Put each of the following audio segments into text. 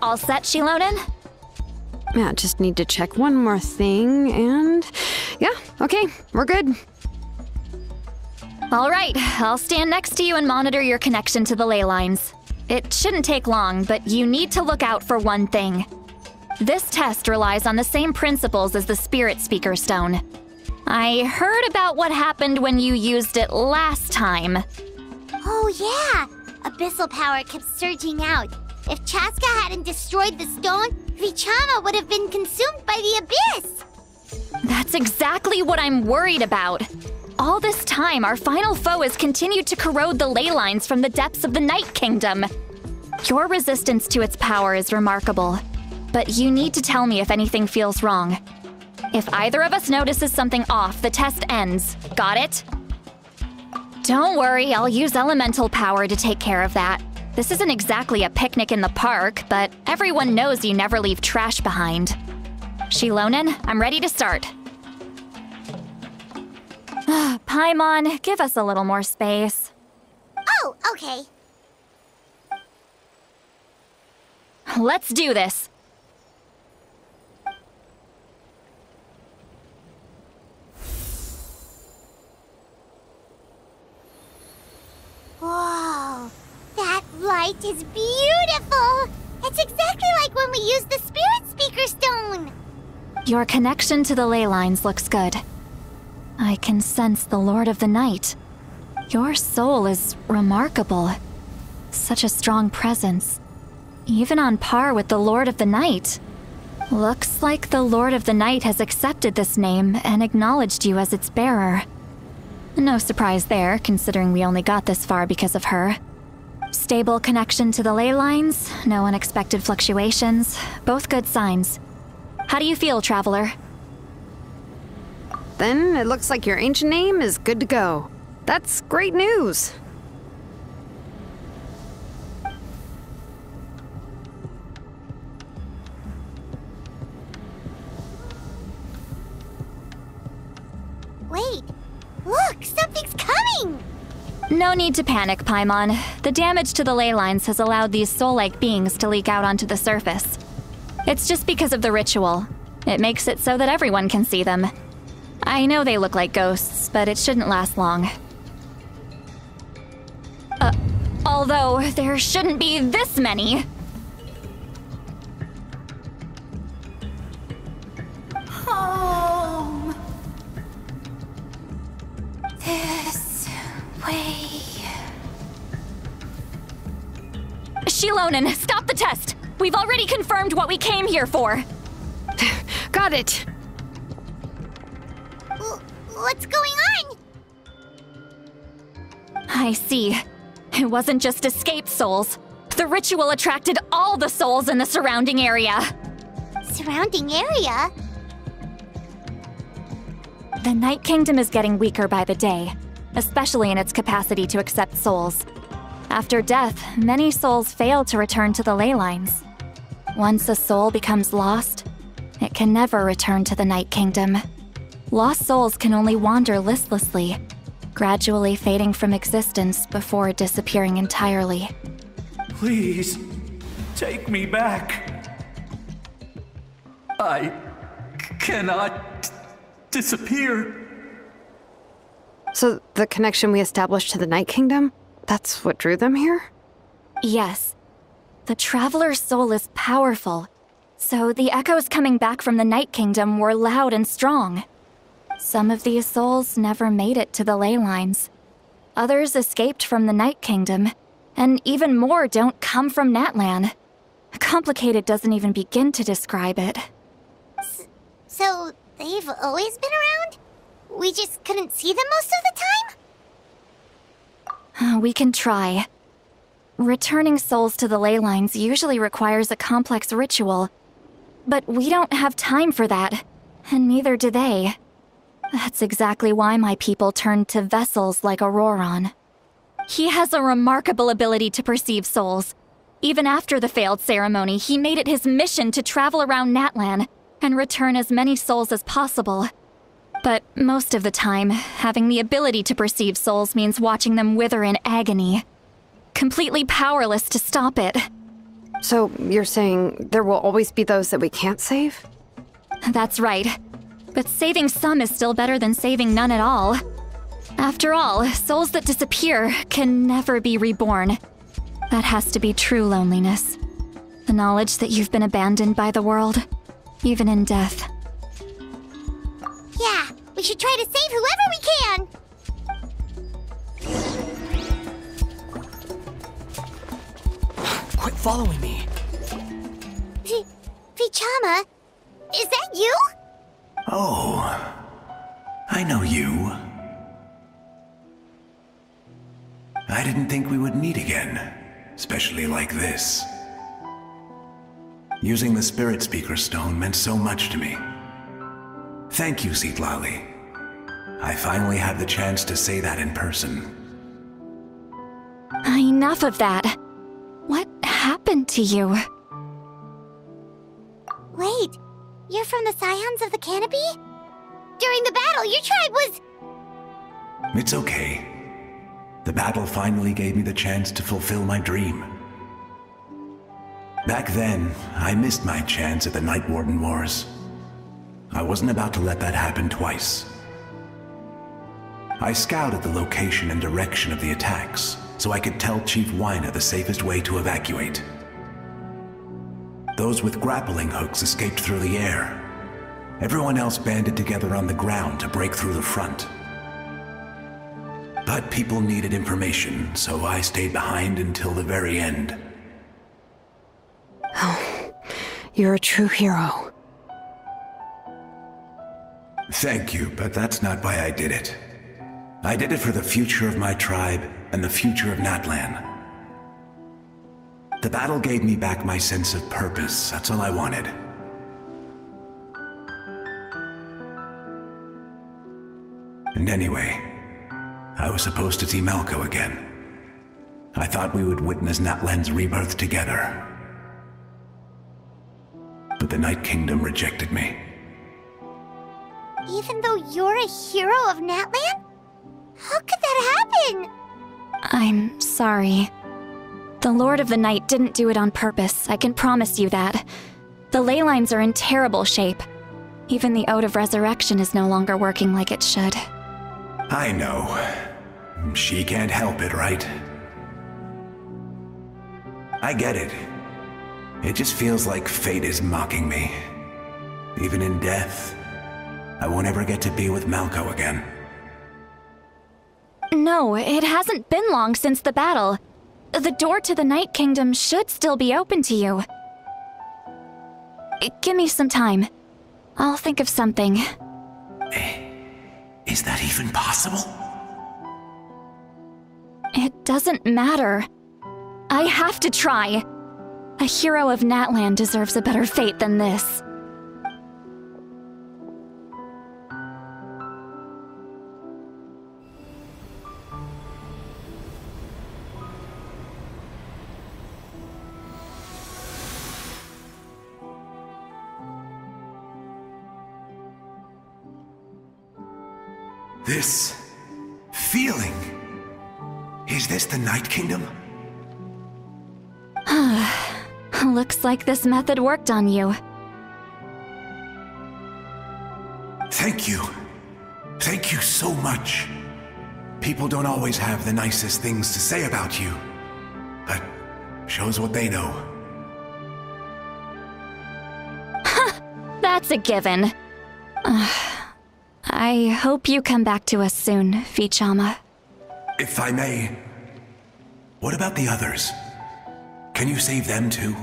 All set, Shilonen? Yeah, just need to check one more thing, and... yeah, okay, we're good. All right, I'll stand next to you and monitor your connection to the ley lines. It shouldn't take long, but you need to look out for one thing. This test relies on the same principles as the Spirit Speaker Stone. I heard about what happened when you used it last time. Oh yeah! Abyssal power kept surging out. If Chaska hadn't destroyed the stone, Vichama would have been consumed by the abyss! That's exactly what I'm worried about. All this time, our final foe has continued to corrode the ley lines from the depths of the Night Kingdom. Your resistance to its power is remarkable, but you need to tell me if anything feels wrong. If either of us notices something off, the test ends. Got it? Don't worry, I'll use elemental power to take care of that. This isn't exactly a picnic in the park, but everyone knows you never leave trash behind. Shilonen, I'm ready to start. Paimon, give us a little more space. Oh, okay. Let's do this. Whoa, that light is beautiful! It's exactly like when we used the Spirit Speaker Stone! Your connection to the ley lines looks good. I can sense the Lord of the Night. Your soul is remarkable. Such a strong presence. Even on par with the Lord of the Night. Looks like the Lord of the Night has accepted this name and acknowledged you as its bearer. No surprise there, considering we only got this far because of her. Stable connection to the ley lines, no unexpected fluctuations, both good signs. How do you feel, Traveler? Then it looks like your ancient name is good to go. That's great news. Wait, look, something's coming! No need to panic, Paimon. The damage to the ley lines has allowed these soul-like beings to leak out onto the surface. It's just because of the ritual. It makes it so that everyone can see them. I know they look like ghosts, but it shouldn't last long. Although, there shouldn't be this many. Home. This way. Shilonen, stop the test! We've already confirmed what we came here for! Got it! What's going on? I see. It wasn't just escaped souls. The ritual attracted all the souls in the surrounding area. Surrounding area? The Night Kingdom is getting weaker by the day, especially in its capacity to accept souls. After death, many souls fail to return to the ley lines. Once a soul becomes lost, it can never return to the Night Kingdom. Lost souls can only wander listlessly, gradually fading from existence before disappearing entirely. Please, take me back. I cannot disappear. So the connection we established to the Night Kingdom, that's what drew them here? Yes. The Traveler's soul is powerful, so the echoes coming back from the Night Kingdom were loud and strong. Some of these souls never made it to the ley lines. Others escaped from the Night Kingdom, and even more don't come from Natlan. Complicated doesn't even begin to describe it. So, they've always been around? We just couldn't see them most of the time? We can try. Returning souls to the ley lines usually requires a complex ritual. But we don't have time for that, and neither do they. That's exactly why my people turned to vessels like Auroron. He has a remarkable ability to perceive souls. Even after the failed ceremony, he made it his mission to travel around Natlan and return as many souls as possible. But most of the time, having the ability to perceive souls means watching them wither in agony. Completely powerless to stop it. So you're saying there will always be those that we can't save? That's right. But saving some is still better than saving none at all. After all, souls that disappear can never be reborn. That has to be true loneliness. The knowledge that you've been abandoned by the world, even in death. Yeah, we should try to save whoever we can! Quit following me. Vichama, is that you? Oh, I know you. I didn't think we would meet again, especially like this. Using the Spirit Speaker Stone meant so much to me. Thank you, Citlali. I finally had the chance to say that in person. Enough of that. What happened to you? Wait, you're from the Scions of the Canopy? During the battle, your tribe was... It's okay. The battle finally gave me the chance to fulfill my dream. Back then, I missed my chance at the Night Warden Wars. I wasn't about to let that happen twice. I scouted the location and direction of the attacks, so I could tell Chief Wyna the safest way to evacuate. Those with grappling hooks escaped through the air. Everyone else banded together on the ground to break through the front. But people needed information, so I stayed behind until the very end. Oh, you're a true hero. Thank you, but that's not why I did it. I did it for the future of my tribe and the future of Natlan. The battle gave me back my sense of purpose, that's all I wanted. And anyway, I was supposed to see Malko again. I thought we would witness Natlan's rebirth together. But the Night Kingdom rejected me. Even though you're a hero of Natlan? How could that happen? I'm sorry. The Lord of the Night didn't do it on purpose, I can promise you that. The ley lines are in terrible shape. Even the Ode of Resurrection is no longer working like it should. I know. She can't help it, right? I get it. It just feels like fate is mocking me. Even in death, I won't ever get to be with Malko again. No, it hasn't been long since the battle. The door to the Night Kingdom should still be open to you. Give me some time. I'll think of something. Is that even possible? It doesn't matter. I have to try. A hero of Natlan deserves a better fate than this. This feeling. Is this the Night Kingdom? Looks like this method worked on you. Thank you. Thank you so much. People don't always have the nicest things to say about you, but shows what they know. That's a given. I hope you come back to us soon, Vichama. If I may, what about the others? Can you save them too?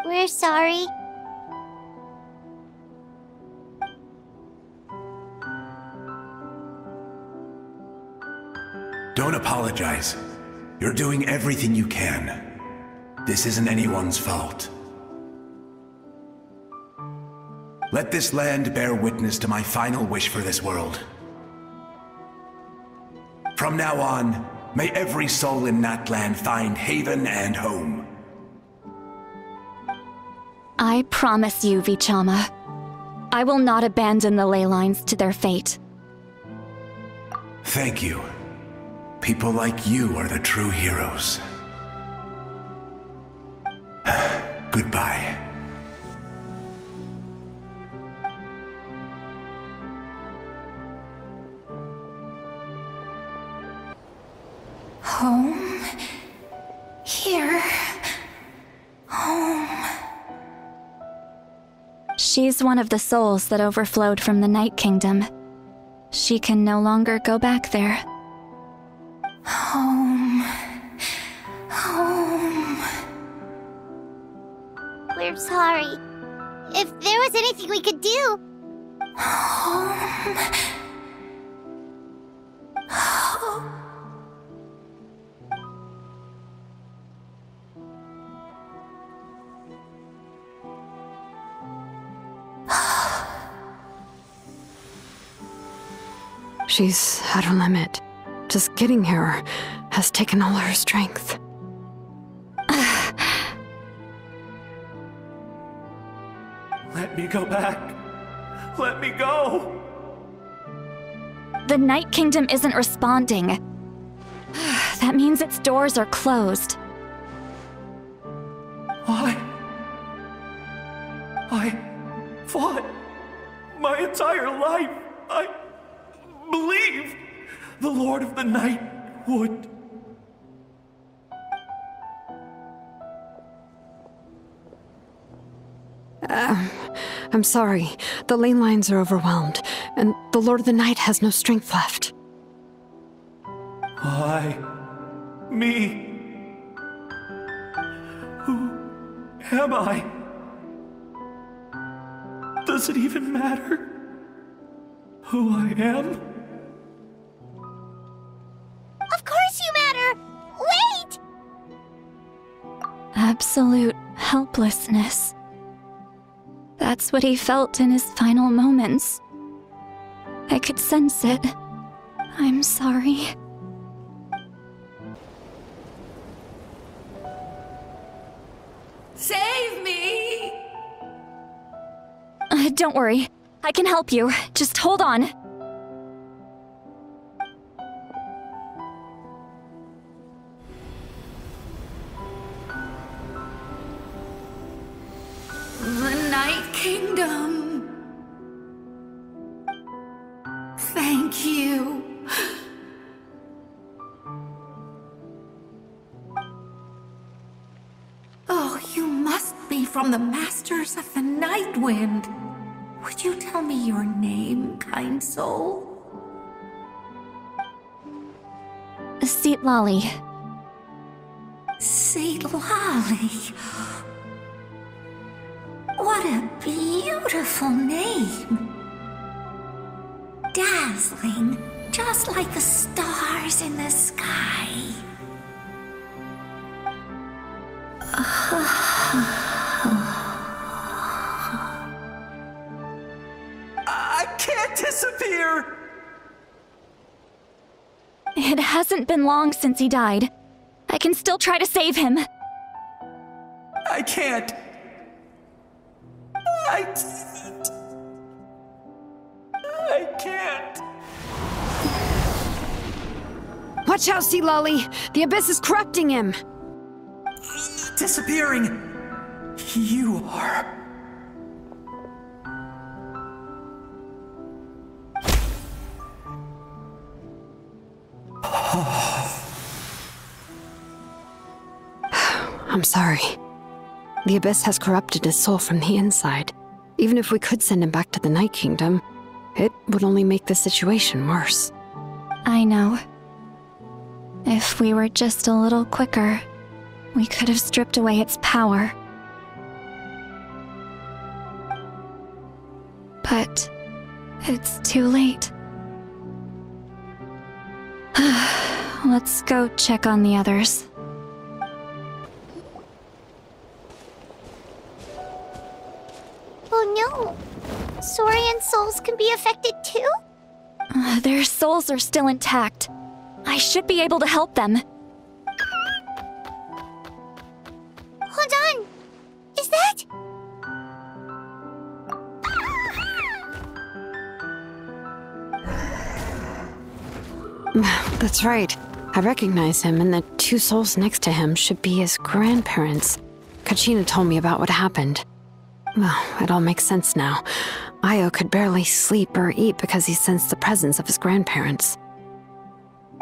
We're sorry. Don't apologize. You're doing everything you can. This isn't anyone's fault. Let this land bear witness to my final wish for this world. From now on, may every soul in Natlan find haven and home. I promise you, Vichama. I will not abandon the ley lines to their fate. Thank you. People like you are the true heroes. Goodbye. Home? Here? Home? She's one of the souls that overflowed from the Night Kingdom. She can no longer go back there. Home. Home. We're sorry. If there was anything we could do... Home. Home. She's at her limit. Just getting here has taken all her strength. Let me go back. Let me go. The Night Kingdom isn't responding. That means its doors are closed. I fought my entire life. I believed the Lord of the Night would. I'm sorry. The lane lines are overwhelmed, and the Lord of the Night has no strength left. Me. Who am I? Does it even matter who I am? Of course you matter! Wait! Absolute helplessness. That's what he felt in his final moments. I could sense it. I'm sorry. Save me! Don't worry. I can help you. Just hold on. The Night Kingdom. Thank you. Oh, you must be from the Masters of the Night Wind. Would you tell me your name, kind soul? Seat Lolly. Lolly. What a beautiful name. Dazzling, just like the stars in the sky. I can't disappear! It hasn't been long since he died. I can still try to save him. I can't. I can't. Watch out, Sea Lolly! The Abyss is corrupting him! Disappearing. You are. I'm sorry. The Abyss has corrupted his soul from the inside. Even if we could send him back to the Night Kingdom, it would only make the situation worse. I know. If we were just a little quicker, we could have stripped away its power. But it's too late. Let's go check on the others. Oh no! Saurian souls can be affected too? Their souls are still intact. I should be able to help them. Hold on! Is that... That's right. I recognize him, and the two souls next to him should be his grandparents. Kachina told me about what happened. Well, it all makes sense now. Io could barely sleep or eat because he sensed the presence of his grandparents.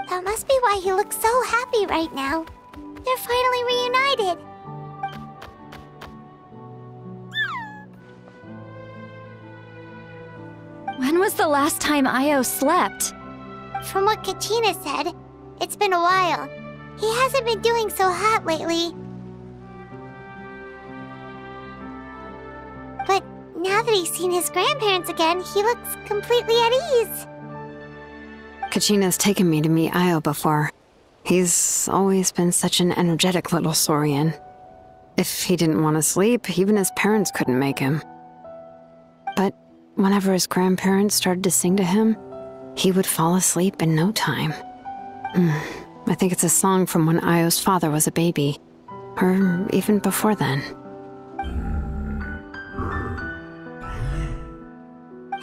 That must be why he looks so happy right now. They're finally reunited. When was the last time Io slept? From what Kachina said, it's been a while. He hasn't been doing so hot lately. But now that he's seen his grandparents again, he looks completely at ease. Kachina's taken me to meet Io before. He's always been such an energetic little Saurian. If he didn't want to sleep, even his parents couldn't make him. But whenever his grandparents started to sing to him, he would fall asleep in no time. I think it's a song from when Io's father was a baby, or even before then.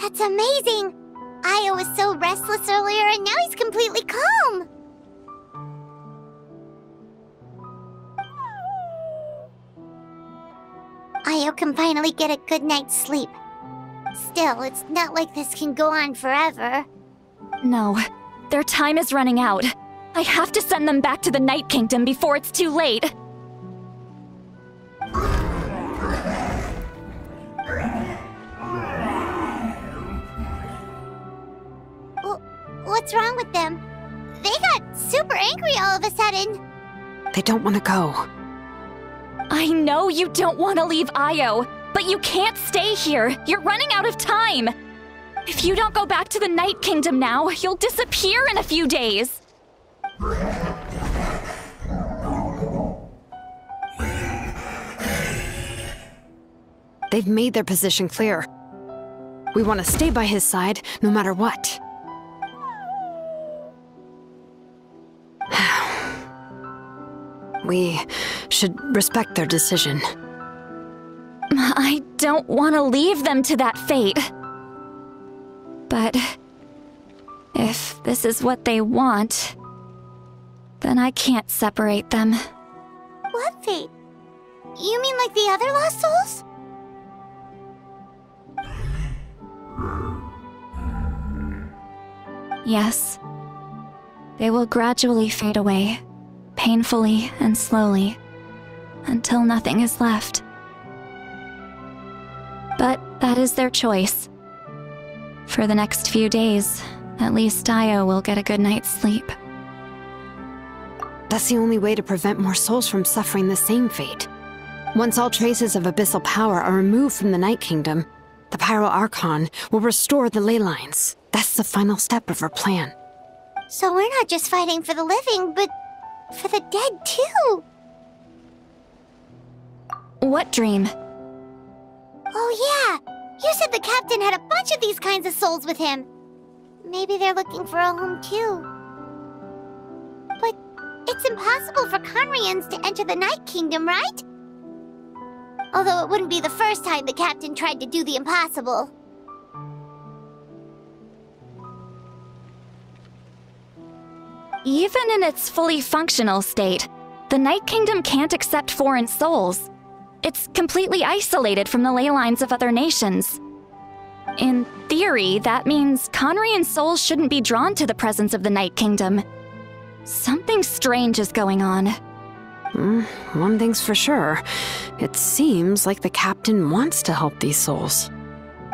That's amazing! Io was so restless earlier and now he's completely calm! Io can finally get a good night's sleep. Still, it's not like this can go on forever. No, their time is running out. I have to send them back to the Night Kingdom before it's too late. What's wrong with them? They got super angry all of a sudden. They don't want to go. I know you don't want to leave Io, but you can't stay here. You're running out of time. If you don't go back to the Night Kingdom now, you'll disappear in a few days. They've made their position clear. We want to stay by his side, no matter what. We should respect their decision. I don't want to leave them to that fate. But if this is what they want, then I can't separate them. What fate? You mean like the other lost souls? Yes. They will gradually fade away, painfully and slowly, until nothing is left. But that is their choice. For the next few days, at least Io will get a good night's sleep. That's the only way to prevent more souls from suffering the same fate. Once all traces of abyssal power are removed from the Night Kingdom, the Pyro Archon will restore the ley lines. That's the final step of our plan. So we're not just fighting for the living, but for the dead too. What dream? Oh yeah! You said the captain had a bunch of these kinds of souls with him. Maybe they're looking for a home too. But it's impossible for Conrians to enter the Night Kingdom, right? Although it wouldn't be the first time the captain tried to do the impossible. Even in its fully functional state, the Night Kingdom can't accept foreign souls. It's completely isolated from the ley lines of other nations. In theory, that means Conrian souls shouldn't be drawn to the presence of the Night Kingdom. Something strange is going on. One thing's for sure. It seems like the captain wants to help these souls.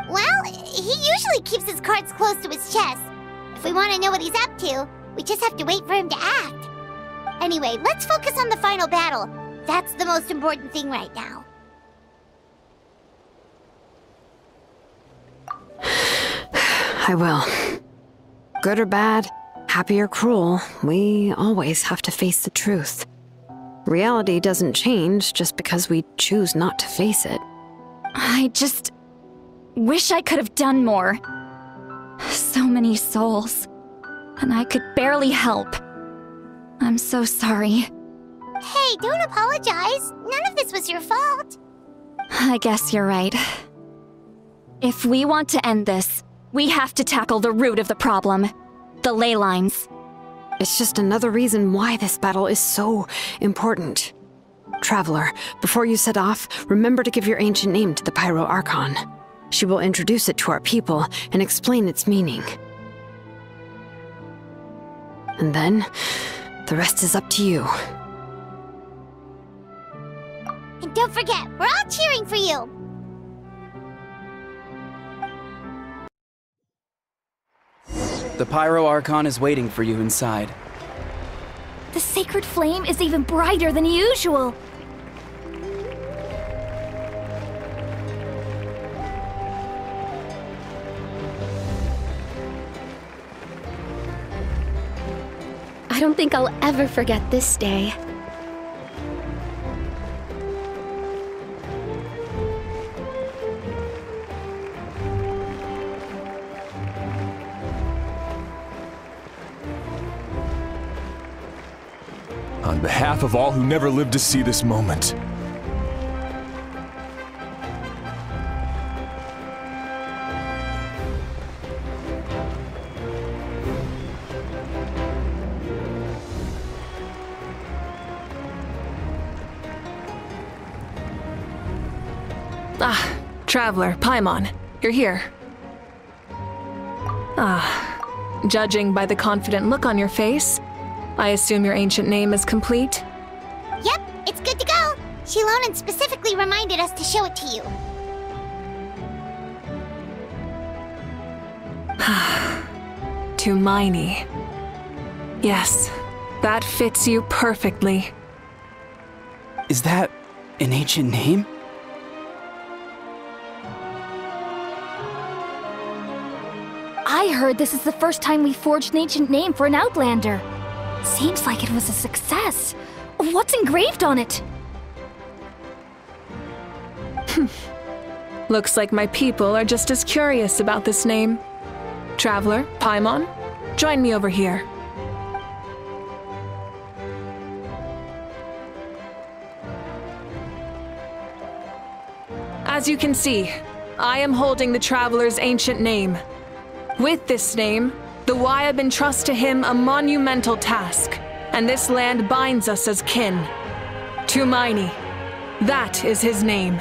Well, he usually keeps his cards close to his chest. If we want to know what he's up to, we just have to wait for him to act. Anyway, let's focus on the final battle. That's the most important thing right now. I will. Good or bad, happy or cruel, we always have to face the truth. Reality doesn't change just because we choose not to face it. I just wish I could have done more. So many souls, and I could barely help. I'm so sorry. Hey, don't apologize. None of this was your fault. I guess you're right. If we want to end this, we have to tackle the root of the problem, the ley lines. It's just another reason why this battle is so important. Traveler, before you set off, remember to give your ancient name to the Pyro Archon. She will introduce it to our people and explain its meaning. And then, the rest is up to you. And don't forget, we're all cheering for you! The Pyro Archon is waiting for you inside. The sacred flame is even brighter than usual. I don't think I'll ever forget this day. On behalf of all who never lived to see this moment. Traveler, Paimon, you're here. Judging by the confident look on your face, I assume your ancient name is complete? Yep, it's good to go! Shilonan specifically reminded us to show it to you. Tumaini. Yes, that fits you perfectly. Is that an ancient name? I heard this is the first time we forged an ancient name for an Outlander. Seems like it was a success. What's engraved on it? Looks like my people are just as curious about this name. Traveler, Paimon, join me over here. As you can see, I am holding the Traveler's ancient name. With this name, the Wyab entrust to him a monumental task, and this land binds us as kin. Tumaini, that is his name.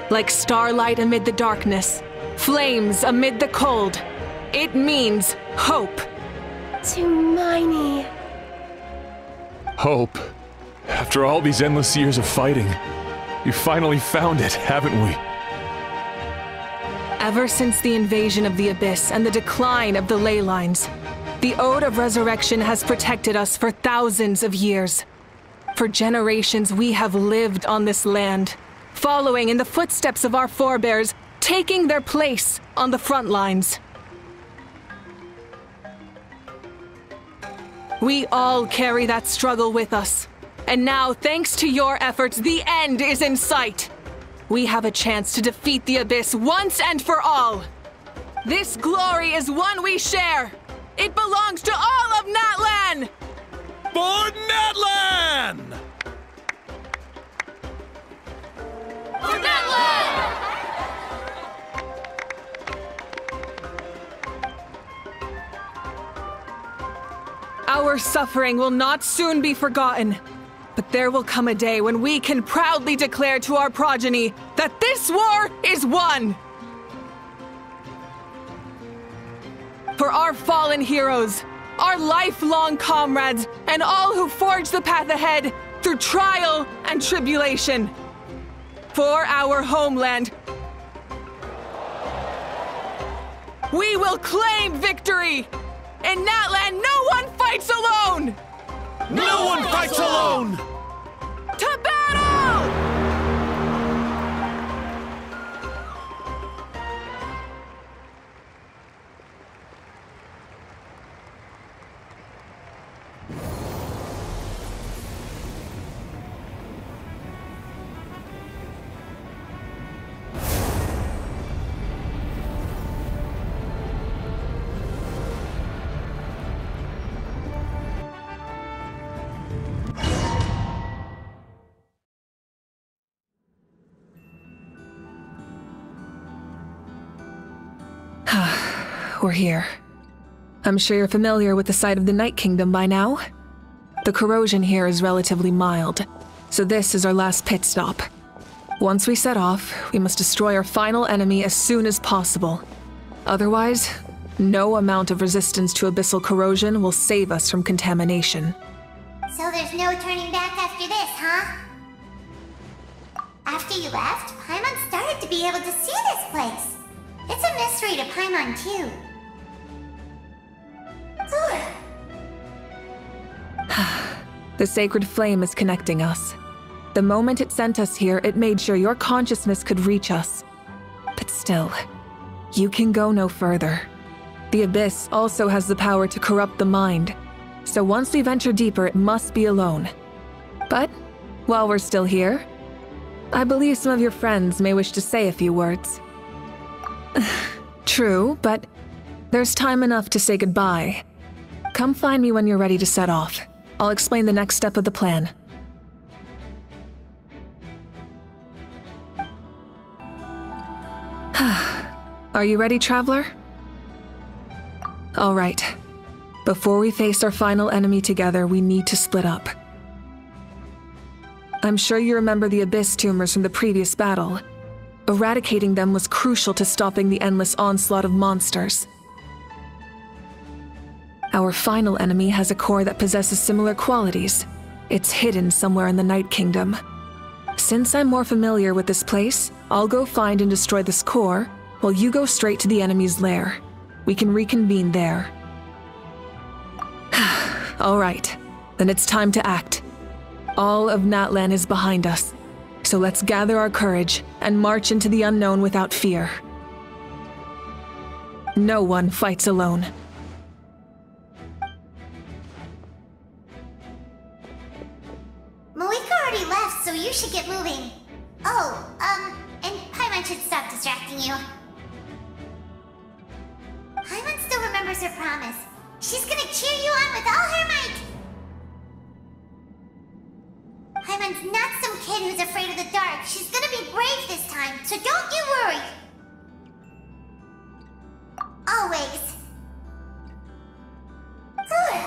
Like starlight amid the darkness, flames amid the cold, it means hope. Tumaini. Hope. After all these endless years of fighting, you finally found it, haven't we? Ever since the invasion of the Abyss and the decline of the ley lines, the Ode of Resurrection has protected us for thousands of years. For generations we have lived on this land, following in the footsteps of our forebears, taking their place on the front lines. We all carry that struggle with us, and now, thanks to your efforts, the end is in sight. We have a chance to defeat the Abyss once and for all. This glory is one we share. It belongs to all of Natlan! For Natlan! For Natlan! Our suffering will not soon be forgotten. But there will come a day when we can proudly declare to our progeny that this war is won! For our fallen heroes, our lifelong comrades, and all who forge the path ahead through trial and tribulation. For our homeland, we will claim victory! In Natlan, no one fights alone! No one fights alone! To battle! We're here. I'm sure you're familiar with the site of the Night Kingdom by now. The corrosion here is relatively mild, so this is our last pit stop. Once we set off, we must destroy our final enemy as soon as possible. Otherwise, no amount of resistance to abyssal corrosion will save us from contamination. So there's no turning back after this, huh? After you left, Paimon started to be able to see this place. It's a mystery to Paimon, too. The sacred flame is connecting us. The moment it sent us here, it made sure your consciousness could reach us. But still, you can go no further. The Abyss also has the power to corrupt the mind, so once we venture deeper, it must be alone. But, while we're still here, I believe some of your friends may wish to say a few words. True, but there's time enough to say goodbye. Come find me when you're ready to set off. I'll explain the next step of the plan. Are you ready, Traveler? All right. Before we face our final enemy together, we need to split up. I'm sure you remember the Abyss tumors from the previous battle. Eradicating them was crucial to stopping the endless onslaught of monsters. Our final enemy has a core that possesses similar qualities. It's hidden somewhere in the Night Kingdom. Since I'm more familiar with this place, I'll go find and destroy this core, while you go straight to the enemy's lair. We can reconvene there. All right, then it's time to act. All of Natlan is behind us, so let's gather our courage and march into the unknown without fear. No one fights alone. Mavuika already left, so you should get moving. Oh, and Paimon should stop distracting you. Paimon still remembers her promise. She's gonna cheer you on with all her might! Paimon's not some kid who's afraid of the dark. She's gonna be brave this time, so don't you worry! Always. Good.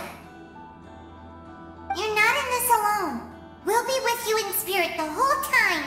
You're not in this alone. We'll be with you in spirit the whole time.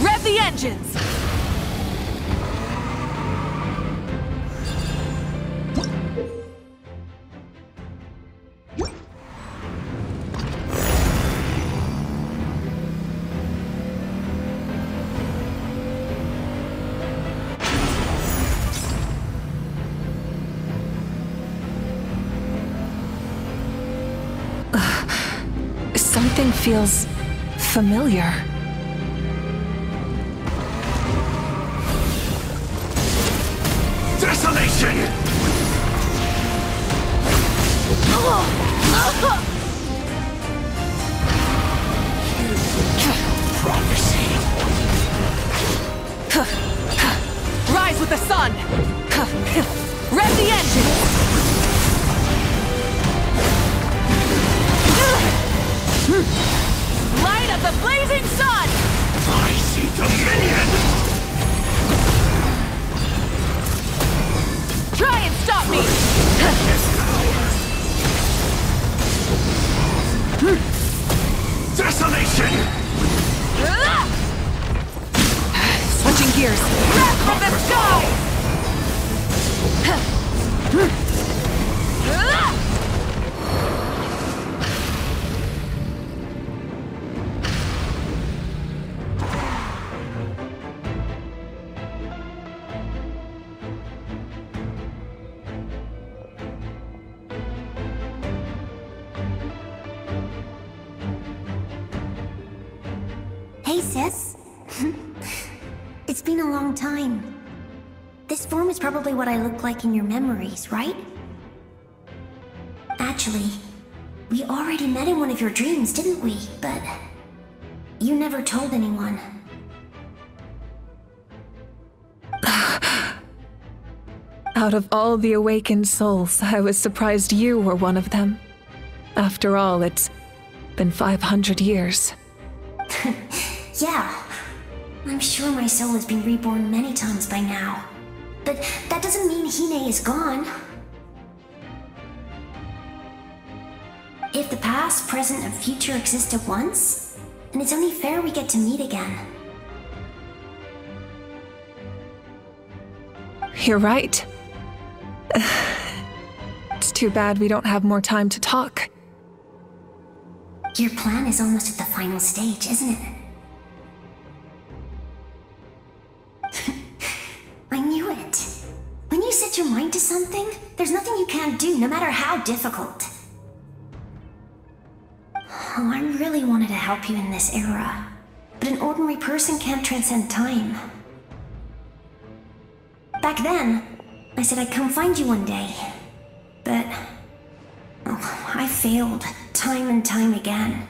Rev the engines! Something feels familiar. Desolation! Prophecy. Rise with the sun! Rev the engine! Light of the blazing sun! I see dominion! Try and stop me! Desolation! Switching gears. Wrath from the sky! sis. It's been a long time. This form is probably what I look like in your memories, right? Actually, we already met in one of your dreams, didn't we? But you never told anyone. Out of all the awakened souls, I was surprised you were one of them. After all, it's been 500 years. Yeah. I'm sure my soul has been reborn many times by now. But that doesn't mean Hine is gone. If the past, present, and future exist at once, then it's only fair we get to meet again. You're right. It's too bad we don't have more time to talk. Your plan is almost at the final stage, isn't it? I knew it. When you set your mind to something, there's nothing you can't do, no matter how difficult. Oh, I really wanted to help you in this era, but an ordinary person can't transcend time. Back then, I said I'd come find you one day, but I failed time and time again.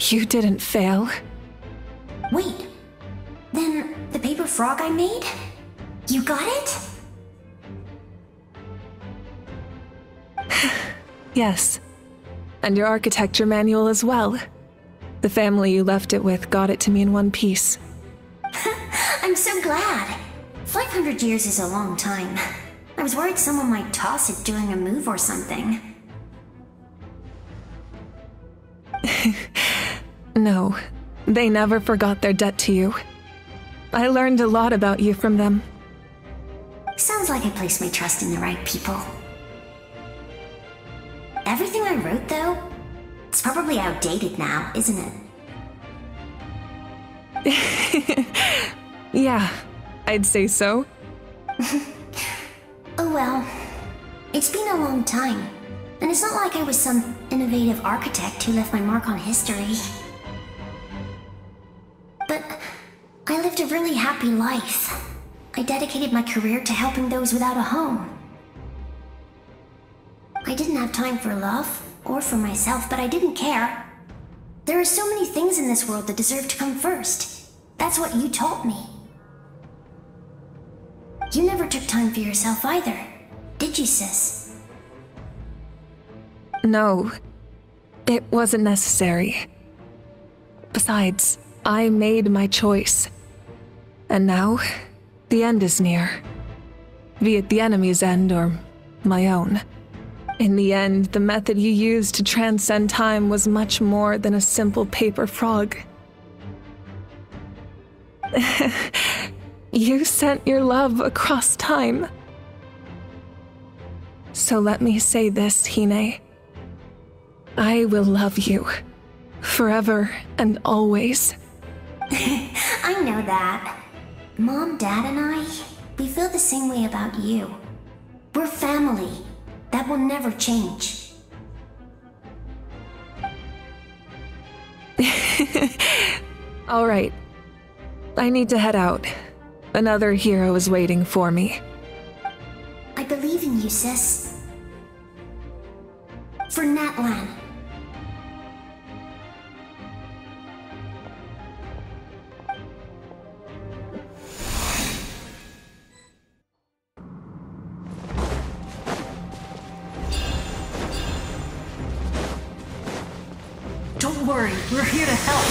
You didn't fail. Wait, then the paper frog I made? You got it? Yes, and your architecture manual as well. The family you left it with got it to me in one piece. I'm so glad. 500 years is a long time. I was worried someone might toss it during a move or something. No, they never forgot their debt to you. I learned a lot about you from them. Sounds like I placed my trust in the right people. Everything I wrote, though, it's probably outdated now, isn't it? Yeah, I'd say so. Oh well, it's been a long time, and it's not like I was some innovative architect who left my mark on history. But I lived a really happy life. I dedicated my career to helping those without a home. I didn't have time for love, or for myself, but I didn't care. There are so many things in this world that deserve to come first. That's what you taught me. You never took time for yourself either, did you, sis? No, it wasn't necessary. Besides, I made my choice. And now, the end is near. Be it the enemy's end or my own. In the end, the method you used to transcend time was much more than a simple paper frog. You sent your love across time. So let me say this, Hine. I will love you. Forever and always. I know that. Mom, Dad, and I, we feel the same way about you. We're family. That will never change. All right. I need to head out. Another hero is waiting for me. I believe in you, sis. For Natlan. Don't worry, we're here to help.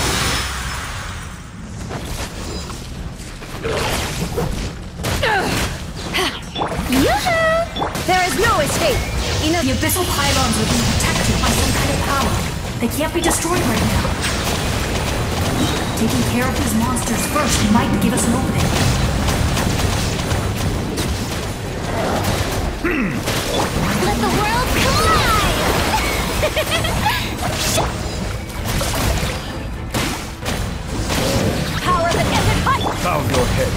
Yoo-hoo! There is no escape! The abyssal pylons are being protected by some kind of power. They can't be destroyed right now. Taking care of these monsters first might give us an opening. Let the world collide! Power of the desert hunt! Bow your head.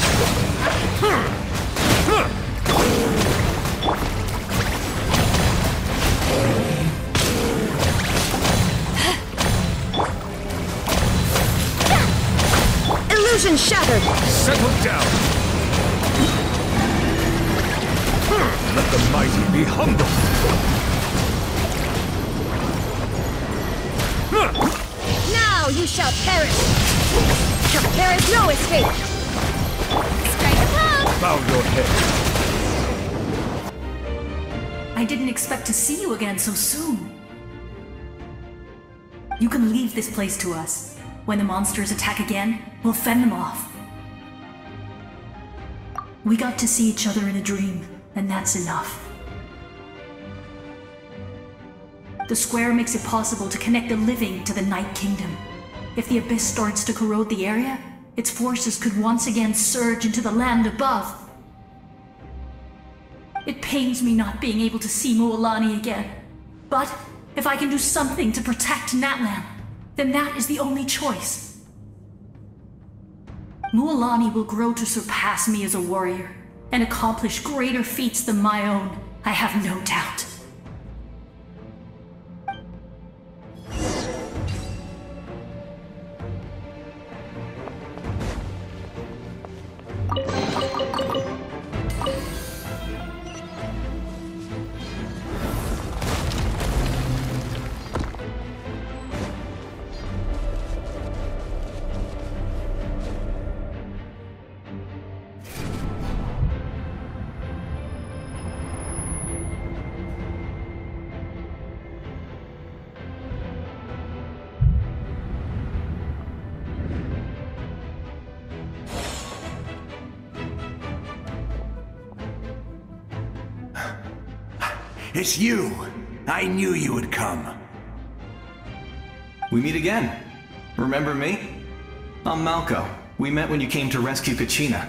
Illusion shattered! Settle down! Let the mighty be humble! Now you shall perish! There is no escape! Strike a pose! Bow your head! I didn't expect to see you again so soon. You can leave this place to us. When the monsters attack again, we'll fend them off. We got to see each other in a dream, and that's enough. The square makes it possible to connect the living to the Night Kingdom. If the Abyss starts to corrode the area, its forces could once again surge into the land above. It pains me not being able to see Mualani again. But if I can do something to protect Natlan, then that is the only choice. Mualani will grow to surpass me as a warrior, and accomplish greater feats than my own, I have no doubt. It's you! I knew you would come. We meet again. Remember me? I'm Malco. We met when you came to rescue Kachina.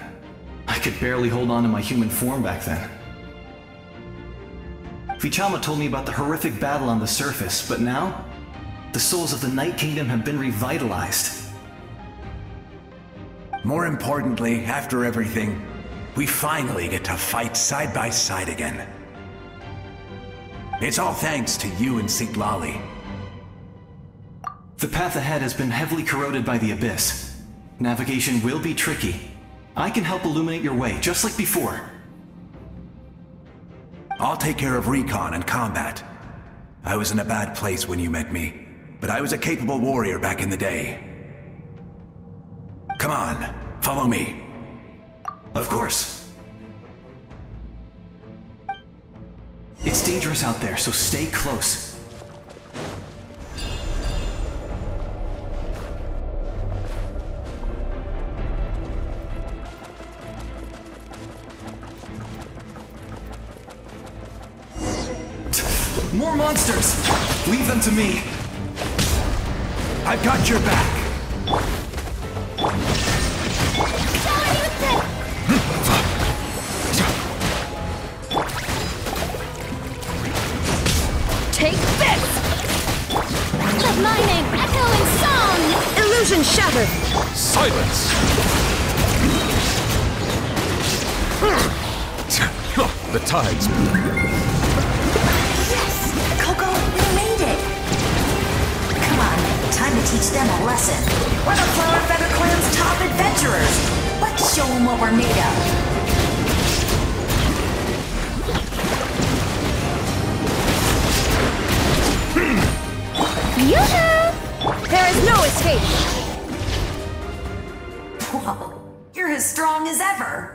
I could barely hold on to my human form back then. Vichama told me about the horrific battle on the surface, but now, the souls of the Night Kingdom have been revitalized. More importantly, after everything, we finally get to fight side by side again. It's all thanks to you and Citlali. The path ahead has been heavily corroded by the Abyss. Navigation will be tricky. I can help illuminate your way, just like before. I'll take care of recon and combat. I was in a bad place when you met me, but I was a capable warrior back in the day. Come on, follow me. Of course. It's dangerous out there, so stay close. More monsters! Leave them to me! I've got your back! Take this! Let my name echo in song! Illusion shattered! Silence! The tides. Yes! Coco, we made it! Come on, time to teach them a lesson. We're the Flower Feather Clan's top adventurers! Let's show them what we're made of! Yoo-hoo! There is no escape! Whoa, you're as strong as ever!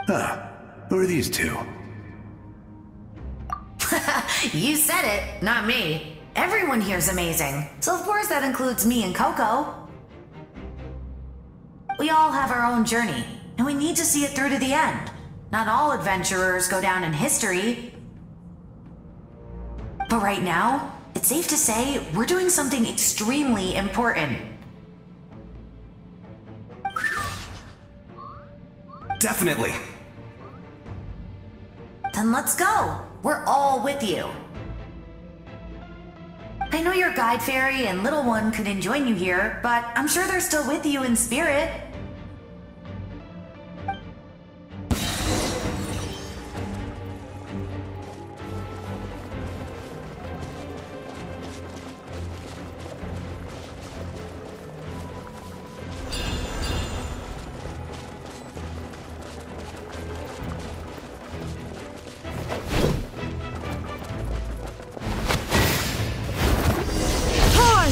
Huh. Who are these two? You said it, not me. Everyone here's amazing, so of course that includes me and Coco. We all have our own journey, and we need to see it through to the end. Not all adventurers go down in history. But right now, it's safe to say we're doing something extremely important. Definitely. Then let's go. We're all with you. I know your guide fairy and little one couldn't join you here, but I'm sure they're still with you in spirit.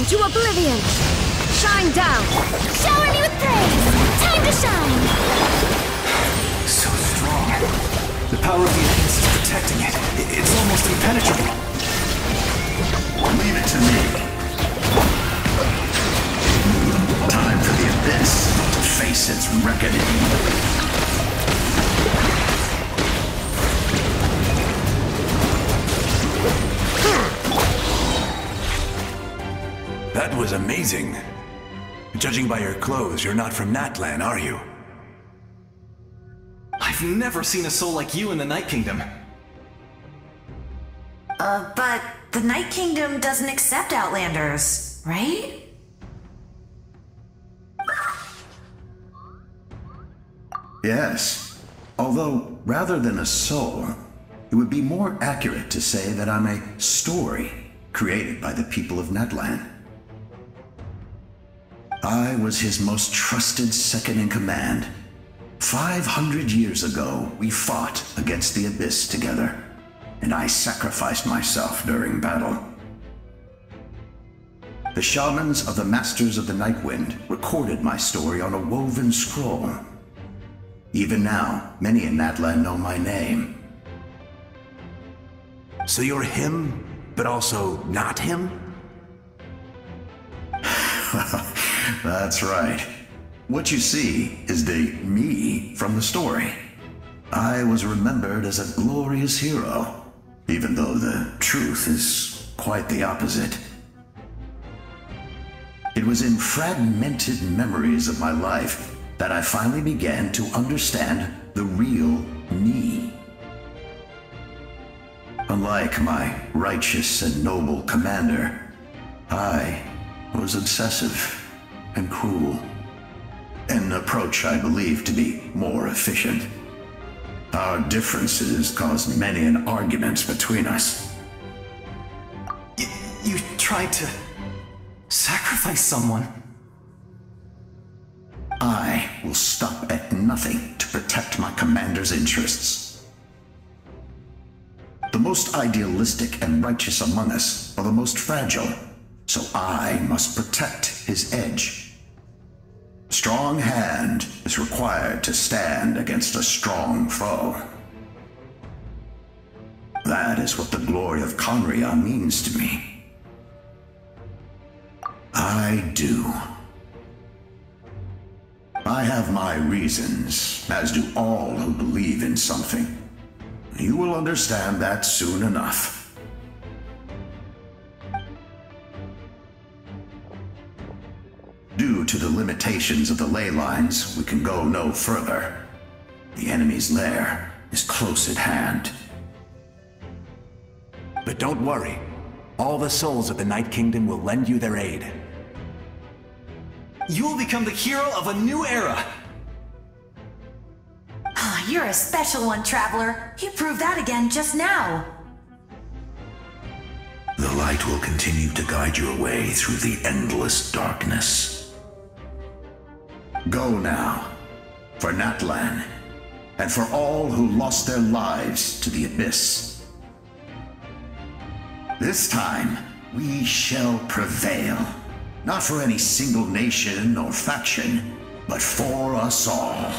into oblivion! Shine down! Shower me with praise! Time to shine! So strong. The power of the Abyss is protecting it. It's almost impenetrable. Leave it to me. Time for the Abyss to face its reckoning. That was amazing. Judging by your clothes, you're not from Natlan, are you? I've never seen a soul like you in the Night Kingdom. But the Night Kingdom doesn't accept Outlanders, right? Yes. Although, rather than a soul, it would be more accurate to say that I'm a story created by the people of Natlan. I was his most trusted second-in-command. 500 years ago, we fought against the Abyss together, and I sacrificed myself during battle. The shamans of the Masters of the Nightwind recorded my story on a woven scroll. Even now, many in Natlan know my name. So you're him, but also not him? That's right. What you see is the me from the story. I was remembered as a glorious hero, even though the truth is quite the opposite. It was in fragmented memories of my life that I finally began to understand the real me. Unlike my righteous and noble commander, I was obsessive and cruel. An approach I believe to be more efficient. Our differences caused many an argument between us. You tried to sacrifice someone. I will stop at nothing to protect my commander's interests. The most idealistic and righteous among us are the most fragile, so I must protect his edge. Strong hand is required to stand against a strong foe. That is what the glory of Conria means to me. I do. I have my reasons, as do all who believe in something. You will understand that soon enough. Due to the limitations of the ley lines, we can go no further. The enemy's lair is close at hand. But don't worry. All the souls of the Night Kingdom will lend you their aid. You will become the hero of a new era! You're a special one, Traveler. You proved that again just now. The light will continue to guide your way through the endless darkness. Go now, for Natlan, and for all who lost their lives to the Abyss. This time, we shall prevail, not for any single nation or faction, but for us all.